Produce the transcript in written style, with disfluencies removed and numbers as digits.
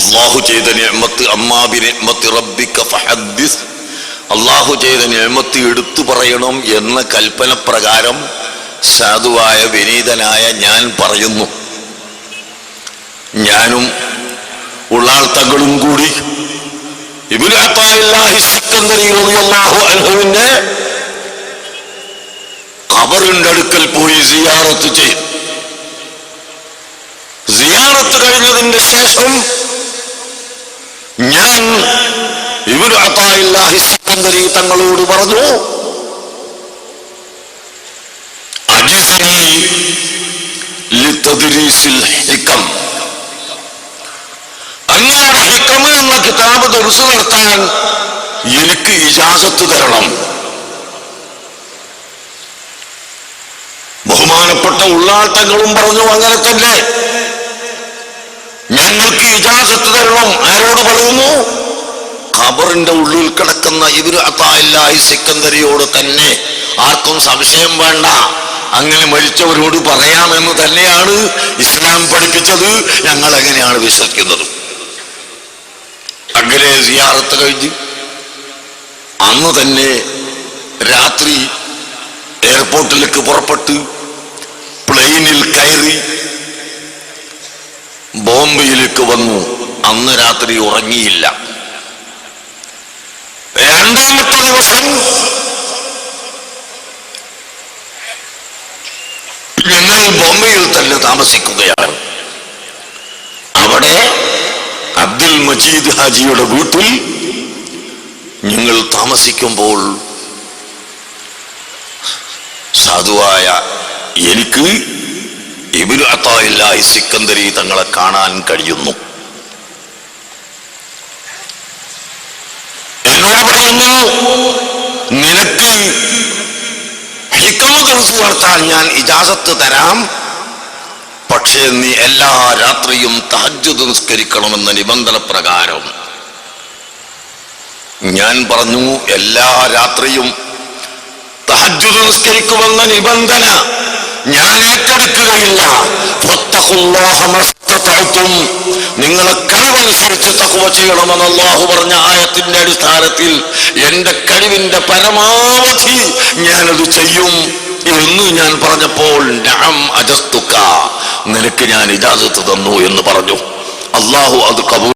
അള്ളാഹു ചെയ്ത നിഅമത്ത് അമ്മാ ബിനിഅമത്തി റബ്ബിക ഫഹദ്ദിസ്, അള്ളാഹു ചെയ്ത നിഅമത്ത് എടുത്തു പറയണം എന്ന കൽപ്പന പ്രകാരം സാധുവായ വിനീതനായ ഞാൻ പറയുന്നു. ഞാനും ഉള്ളാൾ തങ്ങളും കൂടി ഇബ്നു അത്താഇല്ലാഹി സിക്കന്ദരി റളിയല്ലാഹു അൻഹുവിന്റെ ഖബറിന്റെ അടുക്കൽ പോയി സിയാറത്ത് ചെയ്തു. സിയാറത്ത് കഴിഞ്ഞതിന്റെ ശേഷം ഞാൻ ഇബ്നു അത്താഇല്ലാഹി സിക്കന്ദരി തങ്ങളോട് പറഞ്ഞു, അജിസ്നി ലിതദ്രീസിൽ ഹിക്കം, അങ്ങയുടെ ഹിക്കം എന്ന കിതാബ് ദർസ് നടത്താൻ എനിക്ക് ഇജാസത്ത് തരണം. ബഹുമാനപ്പെട്ട ഉള്ളാൾ തങ്ങളും പറഞ്ഞു, അങ്ങനെ തന്നെ, ഞങ്ങൾക്ക് ഇജാസത്ത് തരണം. ആരോട് പറയുന്നു? ഖബറിന്റെ ഉള്ളിൽ കിടക്കുന്ന ഇബ്നു അത്താഇല്ലാഹി സിക്കന്ദരിയോട് തന്നെ. ആർക്കും സംശയം വേണ്ട, അങ്ങനെ മരിച്ചവരോട് പറയാമെന്ന് തന്നെയാണ് ഇസ്ലാം പഠിപ്പിച്ചത്. ഞങ്ങൾ എങ്ങനെയാണ് വിശ്വസിക്കുന്നത്. അങ്ങനെ സിയാറത്ത് കഴിഞ്ഞ് അന്ന് തന്നെ രാത്രി എയർപോർട്ടിലേക്ക് പുറപ്പെട്ട് പ്ലെയിനിൽ കയറി ബോംബെയിലേക്ക് വന്നു. അന്ന് രാത്രി ഉറങ്ങിയില്ല. രണ്ടാമത്തെ ദിവസം ഞങ്ങൾ ബോംബെയിൽ തന്നെ താമസിക്കുകയാണ്. അവിടെ അബ്ദുൽ മജീദ് ഹാജിയുടെ വീട്ടിൽ ഞങ്ങൾ താമസിക്കുമ്പോൾ സാധുവായ എനിക്ക് ഇബ്നു അത്താഇല്ലാഹി സിക്കന്ദരി തങ്ങളെ കാണാൻ കഴിയുന്നു. എന്നോട് പറയുന്നു, നിനക്ക് ഹിക്മ ദർസ് നടത്താൻ ഞാൻ ഇജാസത്ത് തരാം, പക്ഷേ നീ എല്ലാ രാത്രിയും തഹജ്ജുദ് നിസ്കരിക്കണമെന്ന നിബന്ധന പ്രകാരം. ഞാൻ പറഞ്ഞു, എല്ലാ രാത്രിയും തഹജ്ജുദ് നിസ്കരിക്കുമെന്ന നിബന്ധന ഞാൻ ഏറ്റെടുക്കുകയില്ല. ഫത്തഖുല്ലാഹ മസ്തതഅതും, നിങ്ങളെ കഴിവനുസരിച്ച് തഖ്വ ചെയ്യണമെന്ന് അല്ലാഹു പറഞ്ഞ ആയത്തിന്റെ അടിസ്ഥാനത്തിൽ എന്റെ കഴിവിന്റെ പരമാവധി ഞാനത് ചെയ്യും എന്ന് ഞാൻ പറഞ്ഞപ്പോൾ, നഅം അജസ്തുക, നിനക്ക് ഞാൻ ഇജാസത്ത് തന്നു എന്ന് പറഞ്ഞു. അല്ലാഹു അത് കബൂൽ